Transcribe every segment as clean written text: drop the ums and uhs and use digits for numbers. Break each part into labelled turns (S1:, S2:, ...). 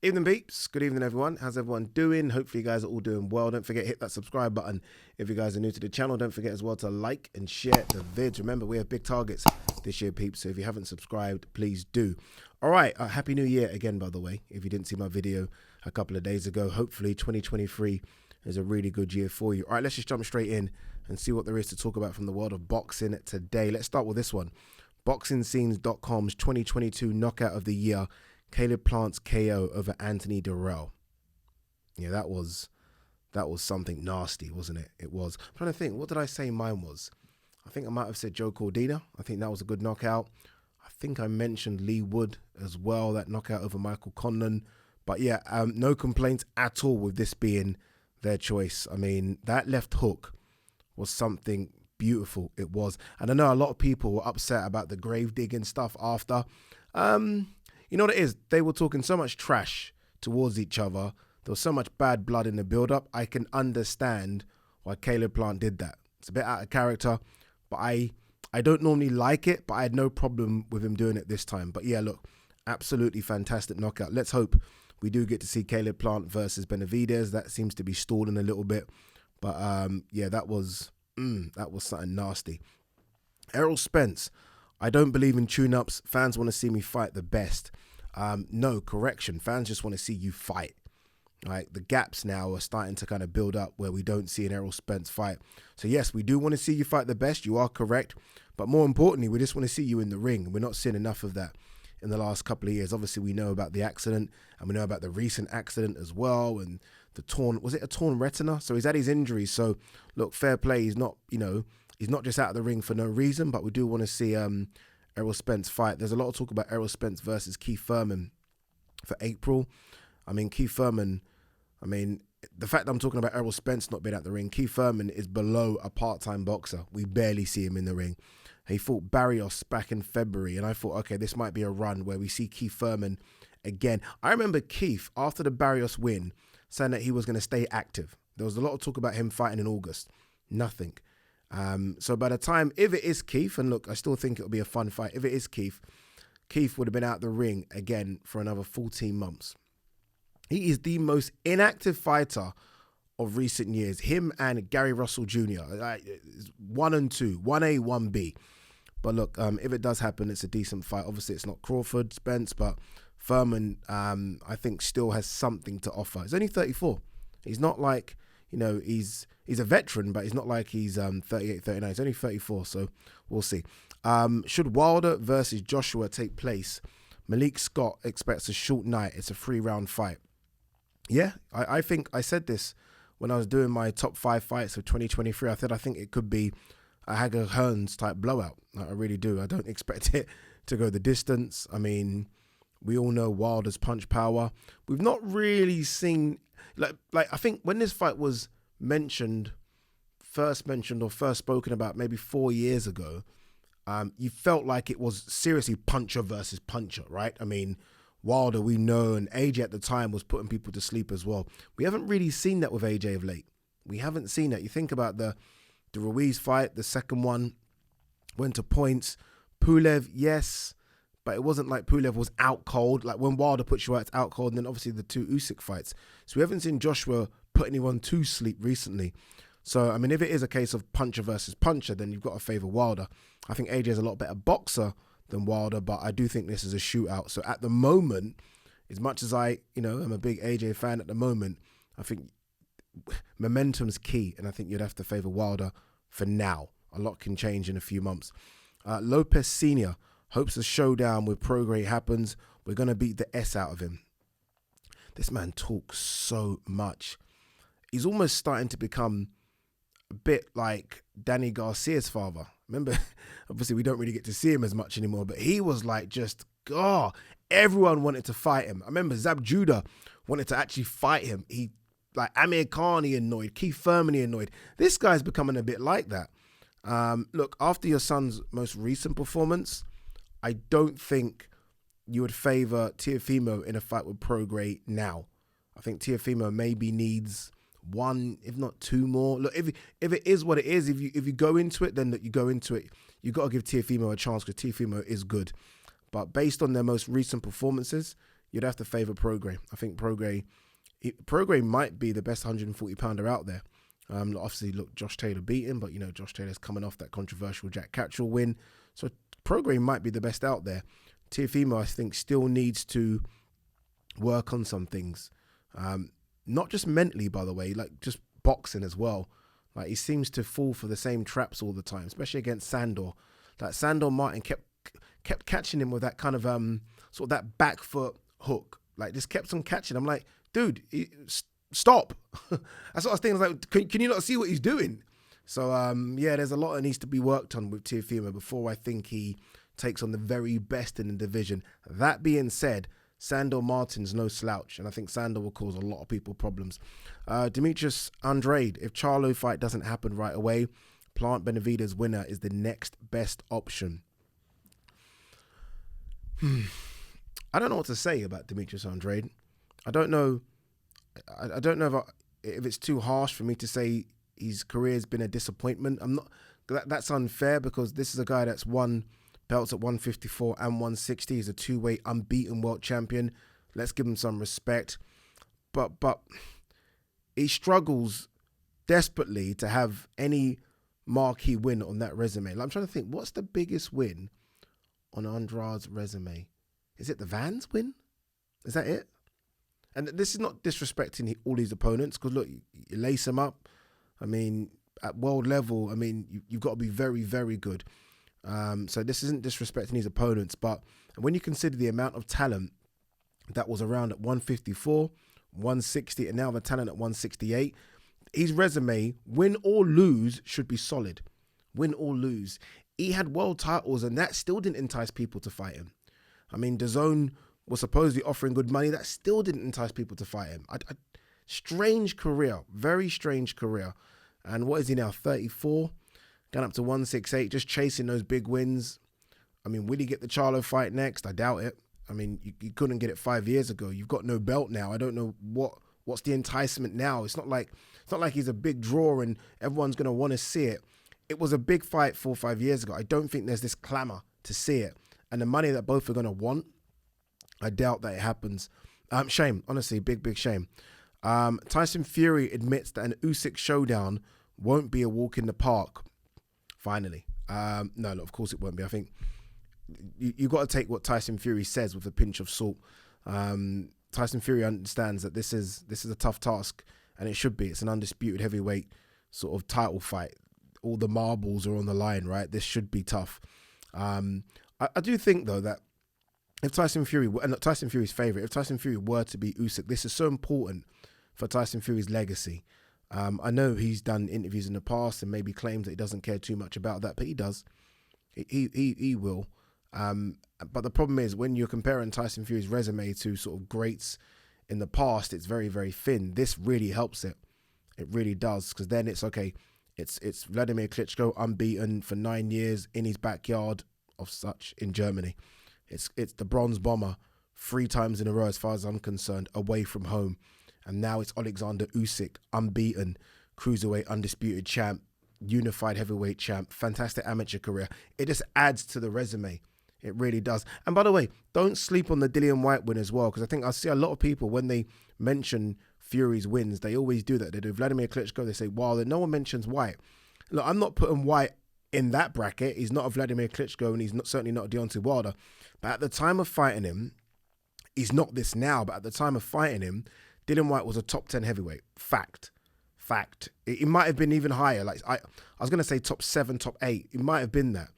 S1: Evening peeps, good evening everyone. How's everyone doing? Hopefully you guys are all doing well. Don't forget, hit that subscribe button. If you guys are new to the channel, don't forget as well to like and share the vids. Remember, we have big targets this year, peeps, so if you haven't subscribed, please do. All right, Happy New Year again, by the way, if you didn't see my video a couple of days ago. Hopefully 2023 is a really good year for you. All right, let's just jump straight in and see what there is to talk about from the world of boxing today. Let's start with this one. BoxingScenes.com's 2022 Knockout of the Year, Caleb Plant's KO over Anthony Darrell. Yeah, that was something nasty, wasn't it? It was. I'm trying to think, what did I say mine was? I think I might have said Joe Cordina. I think that was a good knockout. I think I mentioned Lee Wood as well, that knockout over Michael Conlan. But yeah, no complaints at all with this being their choice. I mean, that left hook was something beautiful. It was. And I know a lot of people were upset about the grave digging stuff after. You know what it is? They were talking so much trash towards each other. There was so much bad blood in the build-up. I can understand why Caleb Plant did that. It's a bit out of character, but I don't normally like it, but I had no problem with him doing it this time. But yeah, look, absolutely fantastic knockout. Let's hope we do get to see Caleb Plant versus Benavidez. That seems to be stalling a little bit. But yeah, that was something nasty. Errol Spence. I don't believe in tune-ups. Fans want to see me fight the best. No, correction. Fans just want to see you fight. Right? The gaps now are starting to kind of build up where we don't see an Errol Spence fight. So yes, we do want to see you fight the best. You are correct. But more importantly, we just want to see you in the ring. We're not seeing enough of that in the last couple of years. Obviously, we know about the accident, and we know about the recent accident as well, and the torn, was it a torn retina? So he's had his injuries. So look, fair play. He's not, he's not just out of the ring for no reason, but we do want to see Errol Spence fight. There's a lot of talk about Errol Spence versus Keith Thurman for April. I mean, Keith Thurman, the fact that I'm talking about Errol Spence not being out the ring, Keith Thurman is below a part-time boxer. We barely see him in the ring. He fought Barrios back in February, and I thought, okay, this might be a run where we see Keith Thurman again. I remember Keith, after the Barrios win, saying that he was going to stay active. There was a lot of talk about him fighting in August. Nothing. So by the time, if it is Keith, and look, I still think it'll be a fun fight. If it is Keith, Keith would have been out the ring again for another 14 months. He is the most inactive fighter of recent years. Him and Gary Russell Jr. 1 and 2, 1A, 1B. But look, if it does happen, it's a decent fight. Obviously, it's not Crawford, Spence, but Thurman, I think, still has something to offer. He's only 34. He's not like, he's a veteran, but he's not like he's 38, 39. He's only 34, so we'll see. Should Wilder versus Joshua take place? Malik Scott expects a short night. It's a 3-round fight. Yeah, I think I said this when I was doing my top 5 fights of 2023. I said I think it could be a Hagler Hearns type blowout. I really do. I don't expect it to go the distance. I mean, we all know Wilder's punch power. We've not really seen, like I think when this fight was first mentioned or first spoken about maybe 4 years ago, you felt like it was seriously puncher versus puncher, right? I mean, Wilder, we know, and AJ at the time was putting people to sleep as well. We haven't really seen that with AJ of late. We haven't seen that. You think about the Ruiz fight, the second one went to points. Pulev, yes, but it wasn't like Pulev was out cold. Like when Wilder puts you out, it's out cold. And then obviously the 2 Usyk fights. So we haven't seen Joshua put anyone to sleep recently. So, I mean, if it is a case of puncher versus puncher, then you've got to favour Wilder. I think AJ is a lot better boxer than Wilder, but I do think this is a shootout. So at the moment, as much as I'm a big AJ fan at the moment, I think momentum's key, and I think you'd have to favour Wilder for now. A lot can change in a few months. Lopez Senior hopes a showdown with Prograis happens. We're going to beat the S out of him. This man talks so much. He's almost starting to become a bit like Danny Garcia's father. Remember, obviously we don't really get to see him as much anymore, but he was like everyone wanted to fight him. I remember Zab Judah wanted to actually fight him. Like Amir Khan, he annoyed. Keith Thurman, he annoyed. This guy's becoming a bit like that. Look, after your son's most recent performance, I don't think you would favour Teofimo in a fight with Prograis now. I think Teofimo maybe needs 1, if not 2 more. Look, if it is what it is, if you go into it, then you go into it. You got to give Teofimo a chance because Teofimo is good. But based on their most recent performances, you'd have to favour Prograis. I think Prograis might be the best 140-pounder out there. Obviously, look, Josh Taylor beat him, but, you know, Josh Taylor's coming off that controversial Jack Catchall win. So Prograis might be the best out there. Teofimo, I think, still needs to work on some things. Not just mentally, by the way, like just boxing as well. Like, he seems to fall for the same traps all the time, especially against Sandor. Like, Sandor Martin kept catching him with that kind of sort of that back foot hook. Like, just kept on catching. I'm like, dude, stop. That's what I was thinking. I was like, can you not see what he's doing? So, yeah, there's a lot that needs to be worked on with Teofimo before I think he takes on the very best in the division. That being said, Sandor Martin's no slouch, and I think Sandor will cause a lot of people problems. Demetrius Andrade, if Charlo fight doesn't happen right away, Plant Benavidez winner is the next best option. I don't know what to say about Demetrius Andrade. I don't know if it's too harsh for me to say his career has been a disappointment. I'm not. That's unfair because this is a guy that's won belts at 154 and 160. He's a two-weight unbeaten world champion. Let's give him some respect. But he struggles desperately to have any marquee win on that resume. Like, I'm trying to think, what's the biggest win on Andrade's resume? Is it the Vans win? Is that it? And this is not disrespecting all his opponents, because look, you lace them up. I mean, at world level, I mean, you've got to be very, very good. So this isn't disrespecting his opponents, but when you consider the amount of talent that was around at 154, 160, and now the talent at 168, his resume, win or lose, should be solid. Win or lose. He had world titles, and that still didn't entice people to fight him. I mean, DAZN was supposedly offering good money. That still didn't entice people to fight him. Strange career. Very strange career. And what is he now, 34? Going up to 168, just chasing those big wins. I mean, will he get the Charlo fight next? I doubt it. I mean, you couldn't get it 5 years ago. You've got no belt now. I don't know what's the enticement now. It's not like he's a big draw and everyone's going to want to see it. It was a big fight 4 or 5 years ago. I don't think there's this clamour to see it. And the money that both are going to want, I doubt that it happens. Shame, honestly, big shame. Tyson Fury admits that an Usyk showdown won't be a walk in the park. Finally. No, of course it won't be. I think you got to take what Tyson Fury says with a pinch of salt. Tyson Fury understands that this is a tough task, and it should be. It's an undisputed heavyweight sort of title fight. All the marbles are on the line, right? This should be tough. I do think, though, that if Tyson Fury, and Tyson Fury's favourite, if Tyson Fury were to beat Usyk, this is so important for Tyson Fury's legacy. I know he's done interviews in the past and maybe claims that he doesn't care too much about that, but he does. He will. But the problem is, when you're comparing Tyson Fury's resume to sort of greats in the past, it's very, very thin. This really helps it. It really does, because then it's okay. It's Vladimir Klitschko unbeaten for 9 years in his backyard of such in Germany. It's the Bronze Bomber 3 times in a row, as far as I'm concerned, away from home. And now it's Alexander Usyk, unbeaten, cruiserweight undisputed champ, unified heavyweight champ, fantastic amateur career. It just adds to the resume. It really does. And by the way, don't sleep on the Dillian Whyte win as well, because I think I see a lot of people, when they mention Fury's wins, they always do that. They do Vladimir Klitschko, they say, wow, no one mentions Whyte. Look, I'm not putting Whyte in that bracket. He's not a Vladimir Klitschko, and he's certainly not a Deontay Wilder. But at the time of fighting him, he's not this now, but at the time of fighting him, Dillian Whyte was a top 10 heavyweight. Fact. It might have been even higher. Like I was going to say top 7, top 8. It might have been that.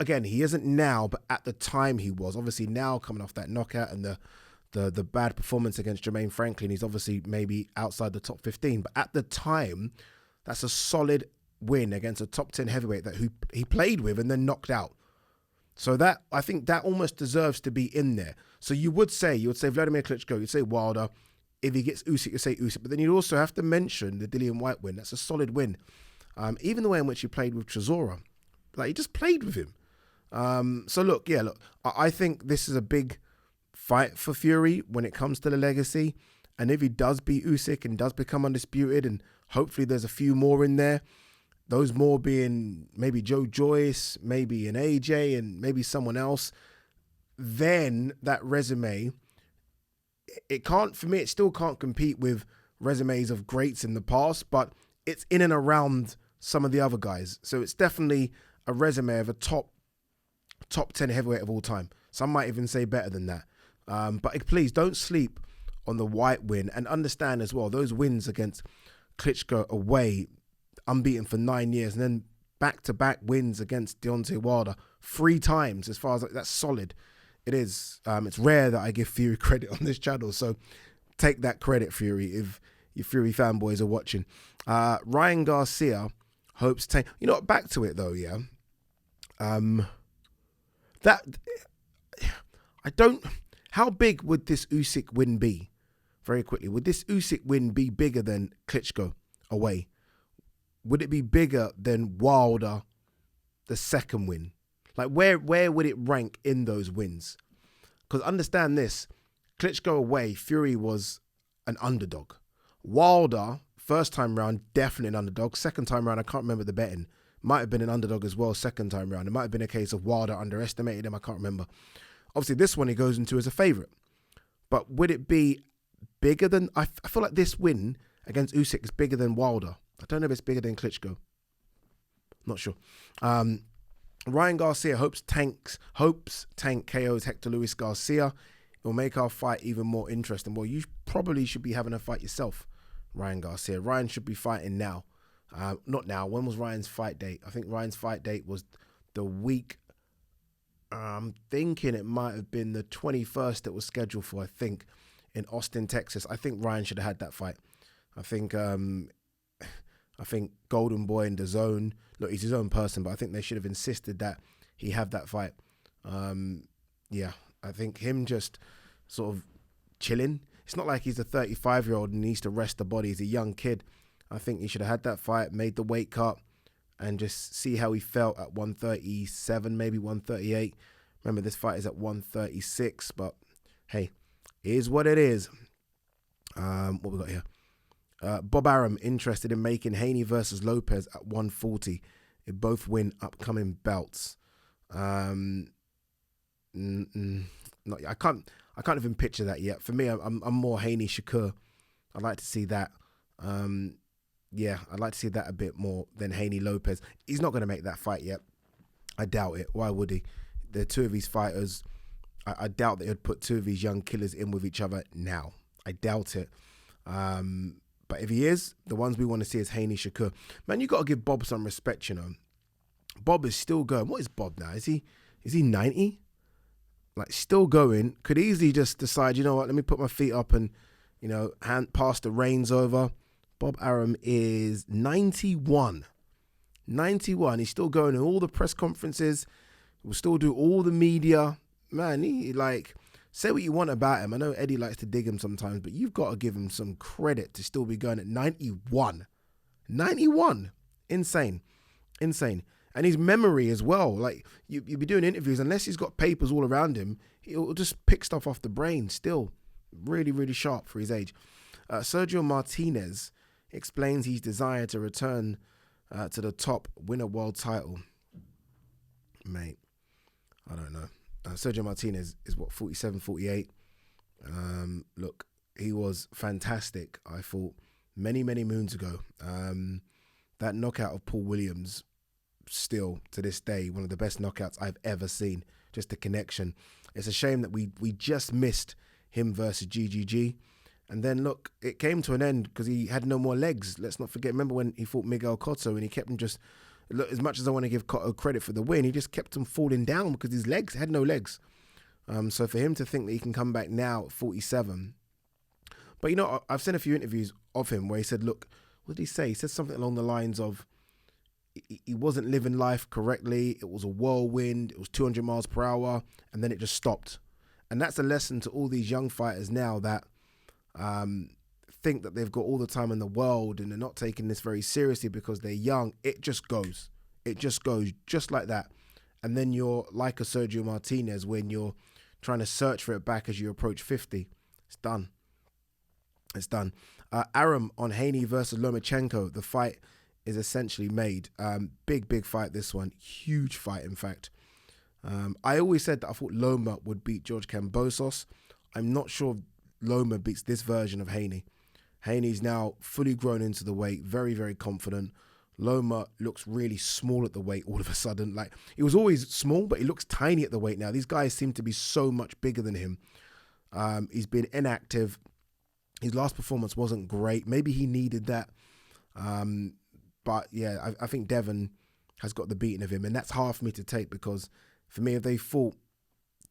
S1: Again, he isn't now, but at the time he was. Obviously now, coming off that knockout and the bad performance against Jermaine Franklin, he's obviously maybe outside the top 15. But at the time, that's a solid win against a top 10 heavyweight that he played with and then knocked out. So that, I think that almost deserves to be in there. So you would say Vladimir Klitschko, you'd say Wilder. If he gets Usyk, you say Usyk. But then you'd also have to mention the Dillian Whyte win. That's a solid win. Even the way in which he played with Chisora. Like, he just played with him. So look, I think this is a big fight for Fury when it comes to the legacy. And if he does beat Usyk and does become undisputed, and hopefully there's a few more in there, those more being maybe Joe Joyce, maybe an AJ, and maybe someone else, then that resume it can't, for me, it still can't compete with resumes of greats in the past, but it's in and around some of the other guys. So it's definitely a resume of a top 10 heavyweight of all time. Some might even say better than that. But please don't sleep on the White win, and understand as well, those wins against Klitschko away, unbeaten for 9 years, and then back-to-back wins against Deontay Wilder 3 times. As far as that's solid. It is. It's rare that I give Fury credit on this channel, so take that credit, Fury, if your Fury fanboys are watching. Ryan Garcia hopes Tank. You know what? Back to it though, yeah. That I don't. How big would this Usyk win be? Very quickly, would this Usyk win be bigger than Klitschko away? Would it be bigger than Wilder, the second win? Like, where would it rank in those wins? Because understand this, Klitschko away, Fury was an underdog. Wilder, first time round, definitely an underdog. Second time round, I can't remember the betting. Might have been an underdog as well, second time round. It might have been a case of Wilder underestimated him, I can't remember. Obviously, this one he goes into as a favourite. But would it be bigger than... I feel like this win against Usyk is bigger than Wilder. I don't know if it's bigger than Klitschko. Not sure. Ryan Garcia hopes Tank KOs Hector Luis Garcia. It will make our fight even more interesting. Well, you probably should be having a fight yourself, Ryan Garcia. Ryan should be fighting now. Not now. When was Ryan's fight date? I think Ryan's fight date was the week... I'm thinking it might have been the 21st that was scheduled for, I think, in Austin, Texas. I think Ryan should have had that fight. I think Golden Boy in the zone, look, he's his own person, but I think they should have insisted that he have that fight. Yeah, I think him just sort of chilling. It's not like he's a 35-year-old and needs to rest the body. He's a young kid. I think he should have had that fight, made the weight cut, and just see how he felt at 137, maybe 138. Remember, this fight is at 136, but hey, it is what it is. What we got here? Bob Arum interested in making Haney versus Lopez at 140 if both win upcoming belts. I can't even picture that yet. For me, I'm more Haney Shakur. I'd like to see that. Yeah, I'd like to see that a bit more than Haney Lopez. He's not going to make that fight yet. I doubt it. Why would he? They're two of these fighters. I doubt that he'd put two of these young killers in with each other now. I doubt it. But if he is, the ones we want to see is Haney Shakur. Man, you got to give Bob some respect, you know. Bob is still going. What is Bob now? Is he 90? Like, still going. Could easily just decide, you know what, let me put my feet up and, you know, pass the reins over. Bob Arum is 91. 91. He's still going to all the press conferences. Will still do all the media. Man, he, like, say what you want about him. I know Eddie likes to dig him sometimes, but you've got to give him some credit to still be going at 91. 91. Insane. Insane. And his memory as well. Like, you'll be doing interviews, unless he's got papers all around him, he'll just pick stuff off the brain still. Really, really sharp for his age. Sergio Martinez explains his desire to return to the top, win a world title. Mate, I don't know. Sergio Martinez is, what, 47, 48? Look, he was fantastic, I thought, many, many moons ago. That knockout of Paul Williams, still, to this day, one of the best knockouts I've ever seen. Just the connection. It's a shame that we just missed him versus GGG. And then, look, it came to an end because he had no more legs. Let's not forget, remember when he fought Miguel Cotto and he kept him just... Look, as much as I want to give Cotto credit for the win, he just kept him falling down because his legs had no legs. So for him to think that he can come back now at 47. But, you know, I've seen a few interviews of him where he said, look, what did he say? He said something along the lines of he wasn't living life correctly. It was a whirlwind. It was 200 miles per hour. And then it just stopped. And that's a lesson to all these young fighters now that think that they've got all the time in the world and they're not taking this very seriously because they're young. It just goes. It just goes just like that. And then you're like a Sergio Martinez when you're trying to search for it back as you approach 50. It's done. It's done. Arum on Haney versus Lomachenko. The fight is essentially made. Big fight, this one. Huge fight, in fact. I always said that I thought Loma would beat George Kambosos. I'm not sure Loma beats this version of Haney. Haney's now fully grown into the weight, very, very confident. Loma looks really small at the weight all of a sudden. Like, he was always small, but he looks tiny at the weight now. These guys seem to be so much bigger than him. He's been inactive. His last performance wasn't great. Maybe he needed that. But yeah, I think Devon has got the beating of him, and that's hard for me to take, because for me, if they fought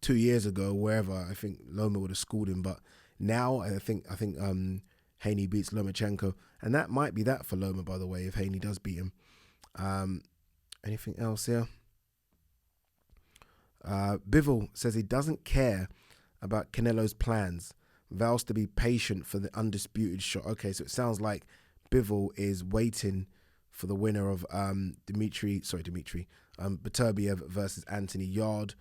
S1: 2 years ago, wherever, I think Loma would have schooled him. But now I think Haney beats Lomachenko, and that might be that for Loma, by the way, if Haney does beat him. Anything else here? Bivol says he doesn't care about Canelo's plans, vows to be patient for the undisputed shot. Okay, so it sounds like Bivol is waiting for the winner of Beterbiev versus Anthony Yarde.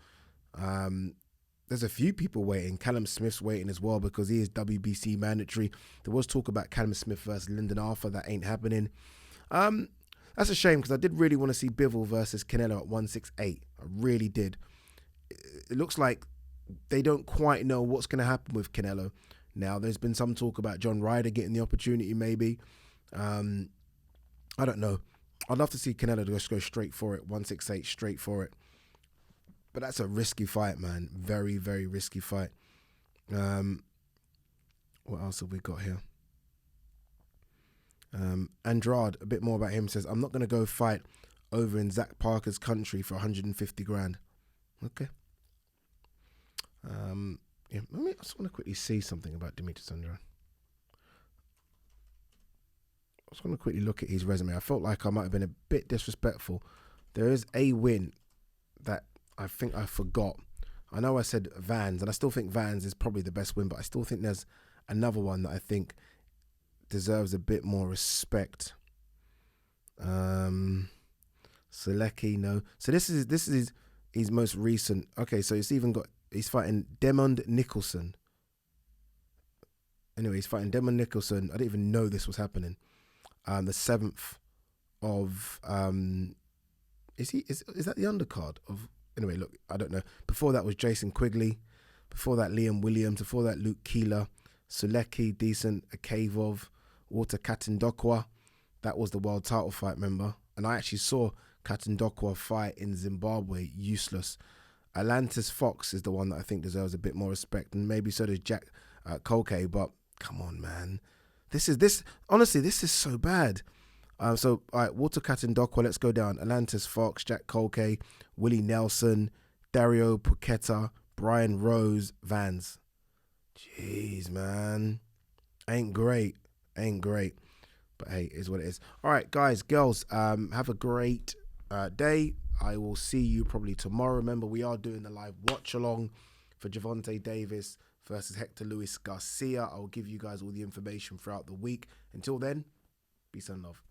S1: There's a few people waiting. Callum Smith's waiting as well, because he is WBC mandatory. There was talk about Callum Smith versus Lyndon Arthur. That ain't happening. That's a shame, because I did really want to see Bivol versus Canelo at 168. I really did. It looks like they don't quite know what's going to happen with Canelo. Now, there's been some talk about John Ryder getting the opportunity, maybe. I don't know. I'd love to see Canelo just go straight for it, 168, straight for it. But that's a risky fight, man. Very, very risky fight. What else have we got here? Andrade, a bit more about him, says, I'm not going to go fight over in Zach Parker's country for 150 grand. Okay. Yeah, I just want to quickly see something about Demetrius Andrade. I just want to quickly look at his resume. I felt like I might have been a bit disrespectful. There is a win that I think I forgot. I know I said Vans, and I still think Vans is probably the best win, but I still think there's another one that I think deserves a bit more respect. Selecki, no. So this is his most recent. Okay, so he's fighting Demond Nicholson. Anyway, he's fighting Demond Nicholson. I didn't even know this was happening. The 7th of is that the undercard of? Anyway, look, I don't know. Before that was Jason Quigley. Before that, Liam Williams. Before that, Luke Keeler. Sulecki, decent. Akavov. Walter Katindokwa. That was the world title fight, remember? And I actually saw Katindokwa fight in Zimbabwe. Useless. Atlantis Fox is the one that I think deserves a bit more respect. And maybe so does Jack Kolke. But come on, man. Honestly, this is so bad. So, all right, Walter Katindokwa, let's go down. Atlantis Fox, Jack Kolke, Willie Nelson, Dario Puchetta, Brian Rose, Vans. Jeez, man. Ain't great. But hey, it is what it is. All right, guys, girls, have a great day. I will see you probably tomorrow. Remember, we are doing the live watch-along for Gervonta Davis versus Hector Luis Garcia. I'll give you guys all the information throughout the week. Until then, peace and love.